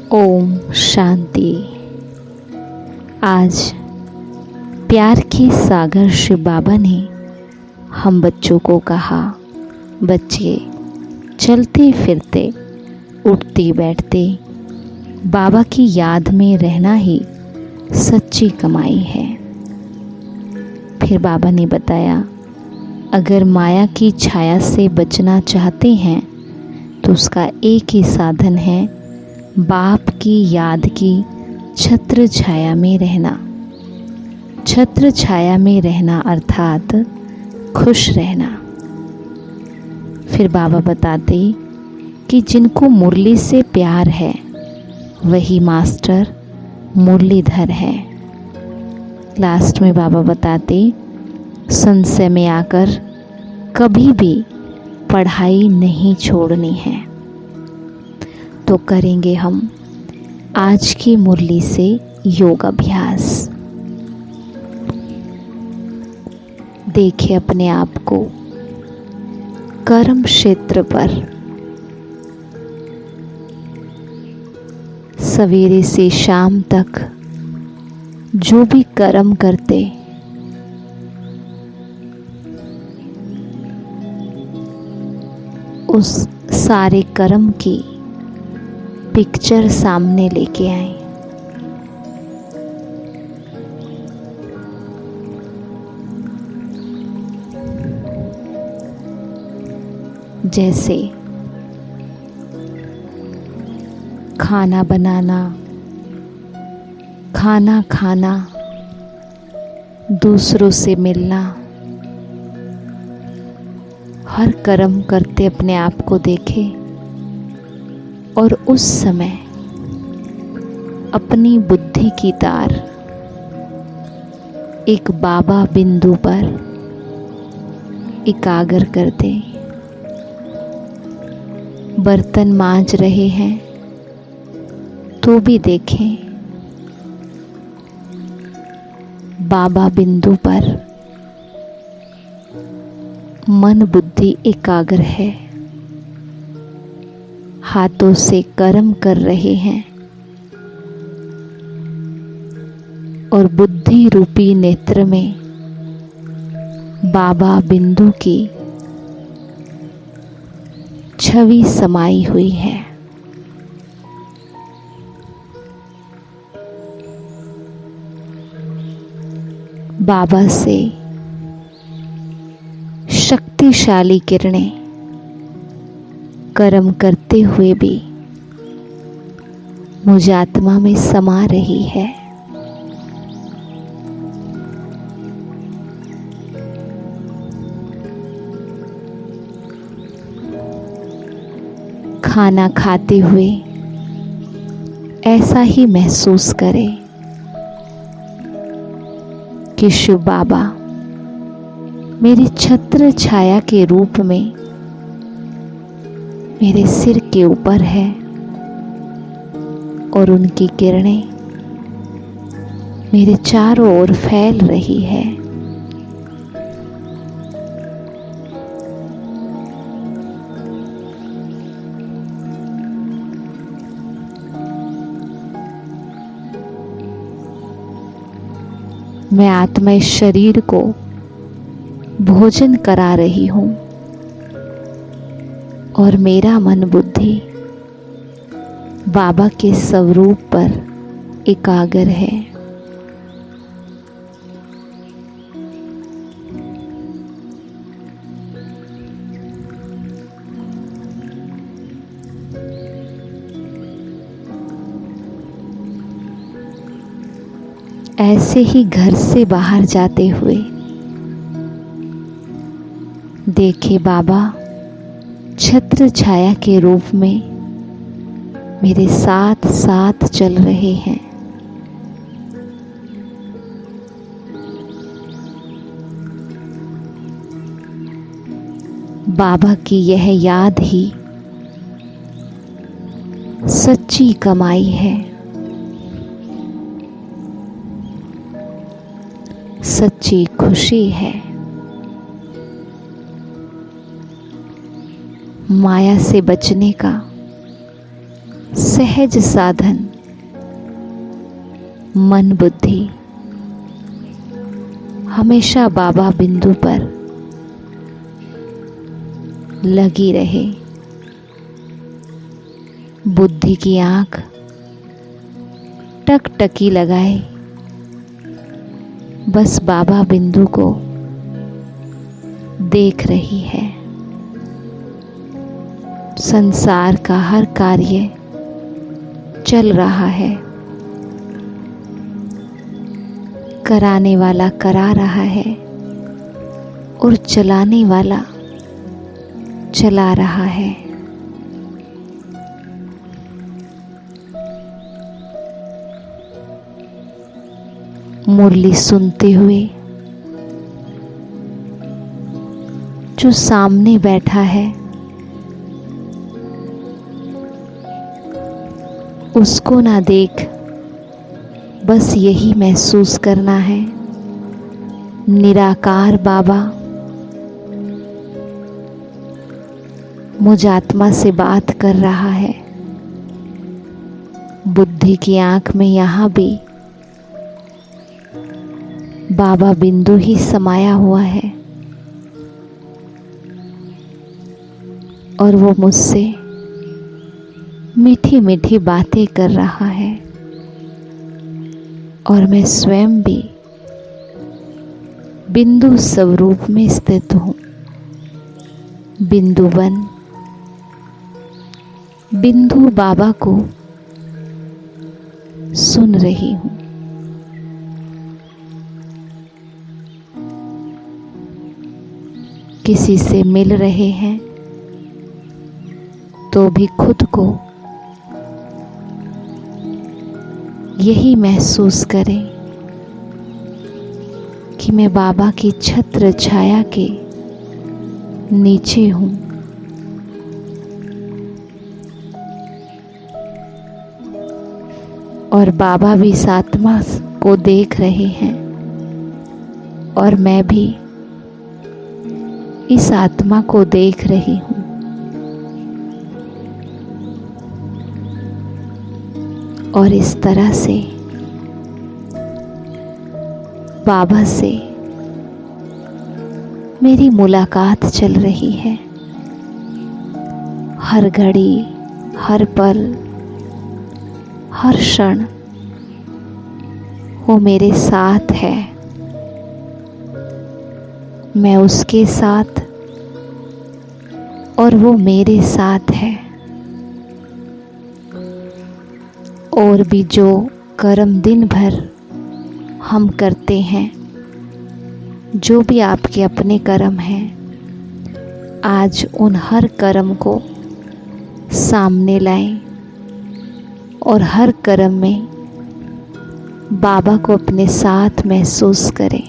ओम शांति। आज प्यार के सागर शिव बाबा ने हम बच्चों को कहा, बच्चे चलते फिरते उठते बैठते बाबा की याद में रहना ही सच्ची कमाई है। फिर बाबा ने बताया, अगर माया की छाया से बचना चाहते हैं तो उसका एक ही साधन है, बाप की याद की छत्र छाया में रहना। छत्र छाया में रहना अर्थात खुश रहना। फिर बाबा बताते कि जिनको मुरली से प्यार है वही मास्टर मुरलीधर है। लास्ट में बाबा बताते, संशय में आकर कभी भी पढ़ाई नहीं छोड़नी है। तो करेंगे हम आज की मुरली से योग अभ्यास। देखिए अपने आप को कर्म क्षेत्र पर सवेरे से शाम तक जो भी कर्म करते उस सारे कर्म की पिक्चर सामने लेके आए। जैसे खाना बनाना, खाना खाना, दूसरों से मिलना। हर कर्म करते अपने आप को देखे और उस समय अपनी बुद्धि की तार एक बाबा बिंदु पर एकाग्र कर दे। बर्तन मांज रहे हैं तो भी देखें बाबा बिंदु पर मन बुद्धि एकाग्र है। हाथों से कर्म कर रहे हैं और बुद्धि रूपी नेत्र में बाबा बिंदु की छवि समाई हुई है। बाबा से शक्तिशाली किरणें कर्म करते हुए भी मुझ आत्मा में समा रही है। खाना खाते हुए ऐसा ही महसूस करें कि शिव बाबा मेरी छत्र छाया के रूप में मेरे सिर के ऊपर है और उनकी किरणें मेरे चारों ओर फैल रही है। मैं आत्मा इस शरीर को भोजन करा रही हूँ और मेरा मन बुद्धि बाबा के स्वरूप पर एकाग्र है। ऐसे ही घर से बाहर जाते हुए देखे बाबा छत्र छाया के रूप में मेरे साथ साथ चल रहे हैं। बाबा की यह याद ही सच्ची कमाई है, सच्ची खुशी है। माया से बचने का सहज साधन मन बुद्धि हमेशा बाबा बिंदु पर लगी रहे। बुद्धि की आंख टकटकी लगाए बस बाबा बिंदु को देख रही है। संसार का हर कार्य चल रहा है, कराने वाला करा रहा है और चलाने वाला चला रहा है। मुरली सुनते हुए जो सामने बैठा है उसको ना देख, बस यही महसूस करना है निराकार बाबा मुझ आत्मा से बात कर रहा है। बुद्धि की आंख में यहाँ भी बाबा बिंदु ही समाया हुआ है और वो मुझसे मीठी मीठी बातें कर रहा है और मैं स्वयं भी बिंदु स्वरूप में स्थित हूँ। बिंदु बन बिंदु बाबा को सुन रही हूँ। किसी से मिल रहे हैं तो भी खुद को यही महसूस करें कि मैं बाबा की छत्र छाया के नीचे हूँ। और बाबा भी इस आत्मा को देख रहे हैं और मैं भी इस आत्मा को देख रही हूँ। और इस तरह से बाबा से मेरी मुलाकात चल रही है। हर घड़ी, हर पल, हर क्षण वो मेरे साथ है। मैं उसके साथ और वो मेरे साथ है। और भी जो कर्म दिन भर हम करते हैं, जो भी आपके अपने कर्म हैं, आज उन हर कर्म को सामने लाएं और हर कर्म में बाबा को अपने साथ महसूस करें।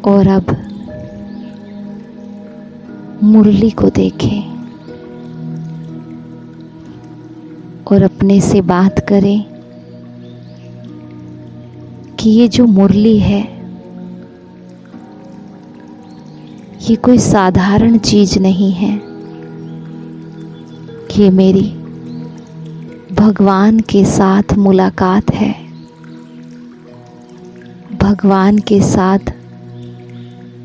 और अब मुरली को देखें और अपने से बात करें कि ये जो मुरली है ये कोई साधारण चीज नहीं है। ये मेरी भगवान के साथ मुलाकात है। भगवान के साथ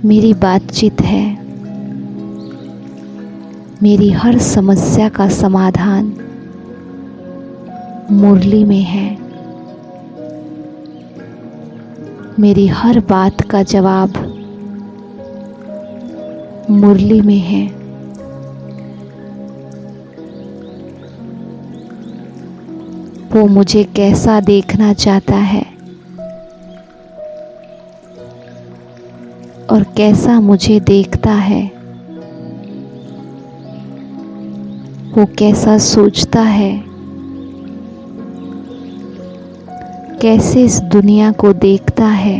मेरी बातचीत है। मेरी हर समस्या का समाधान मुरली में है। मेरी हर बात का जवाब मुरली में है। वो मुझे कैसा देखना चाहता है और कैसा मुझे देखता है, वो कैसा सोचता है, कैसे इस दुनिया को देखता है,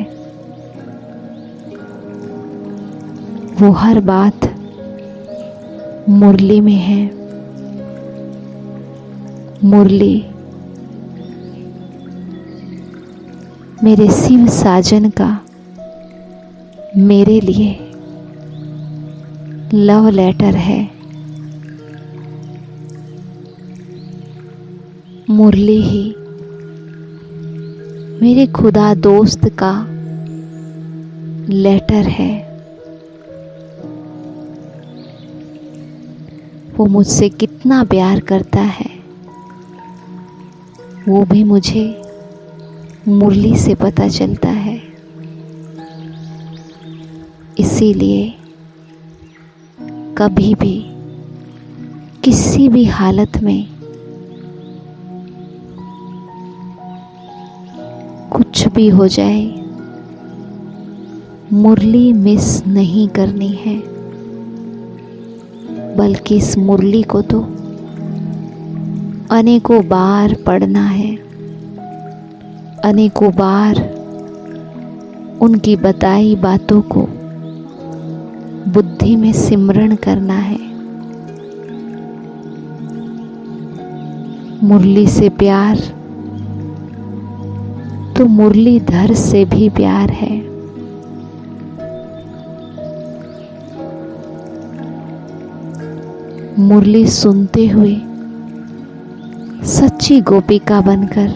वो हर बात मुरली में है। मुरली मेरे शिव साजन का मेरे लिए लव लेटर है। मुरली ही मेरे खुदा दोस्त का लेटर है। वो मुझसे कितना प्यार करता है वो भी मुझे मुरली से पता चलता है। इसीलिए कभी भी किसी भी हालत में कुछ भी हो जाए मुरली मिस नहीं करनी है, बल्कि इस मुरली को तो अनेकों बार पढ़ना है, अनेकों बार उनकी बताई बातों को बुद्धि में सिमरण करना है। मुरली से प्यार तो मुरलीधर से भी प्यार है। मुरली सुनते हुए सच्ची गोपिका बनकर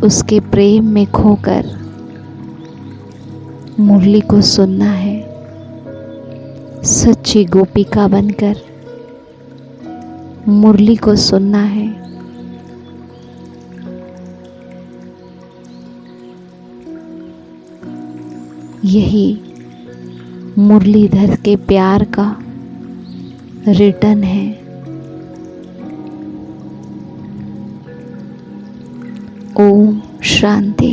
उसके प्रेम में खोकर मुरली को सुनना है। सच्ची गोपिका बनकर मुरली को सुनना है। यही मुरलीधर के प्यार का रिटर्न है। ओम शांति।